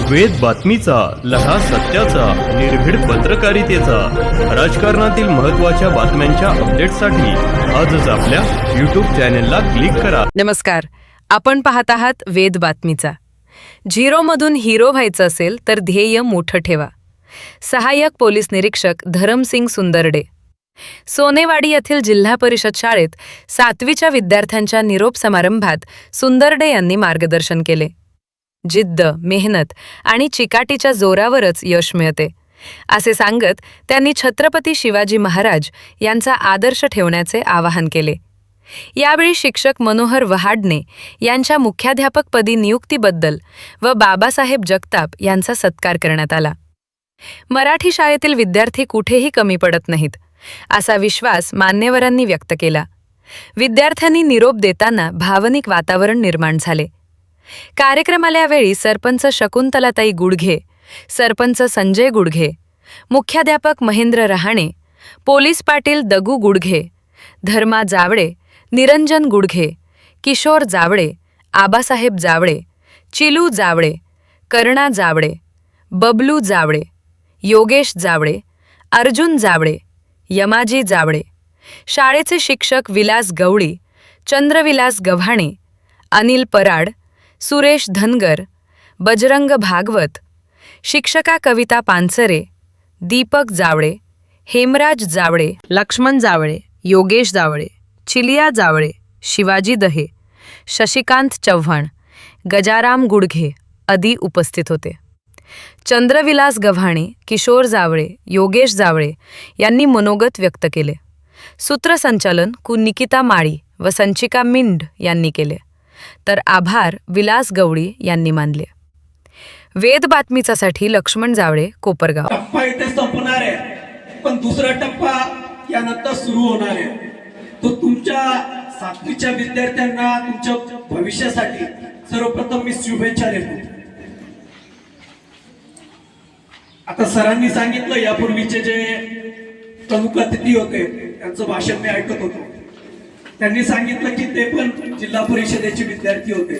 वेद बातमीचा, लढा सत्याचा, निर्भीड पत्रकारितेचा, राजकारणातील महत्त्वाच्या बातम्यांच्या अपडेटसाठी आजच आपल्या YouTube चॅनेलला क्लिक करा. नमस्कार, आपण पाहत आहात वेद बातमीचा. झिरोमधून हिरो व्हायचं असेल तर ध्येय मोठं ठेवा. सहाय्यक पोलीस निरीक्षक धरमसिंग सुंदरडे. सोनेवाडी येथील जिल्हा परिषद शाळेत 7वीच्या विद्यार्थ्यांच्या निरोप समारंभात सुंदरडे यांनी मार्गदर्शन केले. जिद्द, मेहनत आणि चिकाटीच्या जोरावरच यश मिळते, असे सांगत त्यांनी छत्रपती शिवाजी महाराज यांचा आदर्श ठेवण्याचे आवाहन केले. यावेळी शिक्षक मनोहर वहाडणे यांच्या मुख्याध्यापकपदी नियुक्तीबद्दल व बाबासाहेब जगताप यांचा सत्कार करण्यात आला. मराठी शाळेतील विद्यार्थी कुठेही कमी पडत नाहीत, असा विश्वास मान्यवरांनी व्यक्त केला. विद्यार्थ्यांनी निरोप देताना भावनिक वातावरण निर्माण झाले. कार्यक्रमाल्यावेळी सरपंच शकुंतलाताई गुडघे, सरपंच संजय गुडघे, मुख्याध्यापक महेंद्र रहाणे, पोलीस पाटील दगू गुडघे, धर्मा जावळे, निरंजन गुडघे, किशोर जावळे, आबासाहेब जावळे, चिलू जावळे, कर्णा जावळे, बबलू जावळे, योगेश जावळे, अर्जुन जावळे, यमाजी जावळे, शाळेचे शिक्षक विलास गवळी, चंद्रविलास गव्हाणे, अनिल पराड, सुरेश धनगर, बजरंग भागवत, शिक्षका कविता पानसरे, दीपक जावळे, हेमराज जावळे, लक्ष्मण जावळे, योगेश जावळे, चिलिया जावळे, शिवाजी दहे, शशिकांत चव्हाण, गजाराम गुडघे आदी उपस्थित होते. चंद्रविलास गव्हाणे, किशोर जावळे, योगेश जावळे यांनी मनोगत व्यक्त केले. सूत्रसंचालन निकिता माळी व संचिका मिंड यांनी केले, तर आभार विलास गवळी यांनी मानले. वेद बातमीचासाठी लक्ष्मण जावळे, कोपरगाव. टप्पा इथे संपणार आहे, पण दुसरा टप्पा यानंतर सुरू होणार आहे. तो तुमच्या 7वीच्या विद्यार्थ्यांना तुमच्या भविष्यासाठी सर्वप्रथम मी शुभेच्छा देतो. आता सरांनी सांगितलं, यापूर्वीचे जे प्रमुख अतिथी होते त्यांचं भाषण मी ऐकत होतो. त्यांनी सांगितलं की ते पण जिल्हा परिषदेचे विद्यार्थी होते.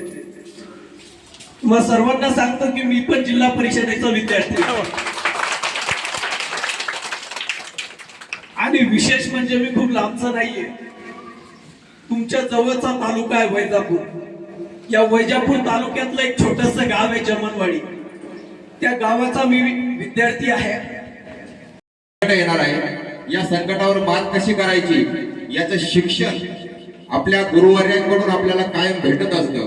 मग सर्वांना सांगतो की मी पण जिल्हा परिषदेचा विद्यार्थी आहे. आणि विशेष म्हणजे मी खूप लांबचा नाहीये, तुमच्या जवळचा तालुका आहे वैजापूर. या वैजापूर तालुक्यातलं एक छोटस गाव आहे जमनवाडी. त्या गावाचा मी विद्यार्थी आहे. येणार आहे, या संकटावर मात कशी करायची याचं शिक्षण आपल्या गुरुवर्यांकडून आपल्याला कायम भेटत असतं.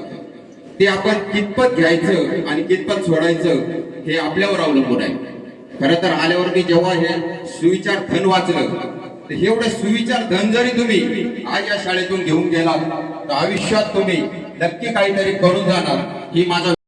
ते आपण कितपत घ्यायचं आणि कितपत सोडायचं हे आपल्यावर अवलंबून आहे. खरं तर आल्यावरती जेव्हा हे सुविचार धन वाचलं, तर एवढं सुविचार धन जरी तुम्ही आज या शाळेतून घेऊन गेलात तर आयुष्यात तुम्ही नक्की काहीतरी करून जाणार ही माझा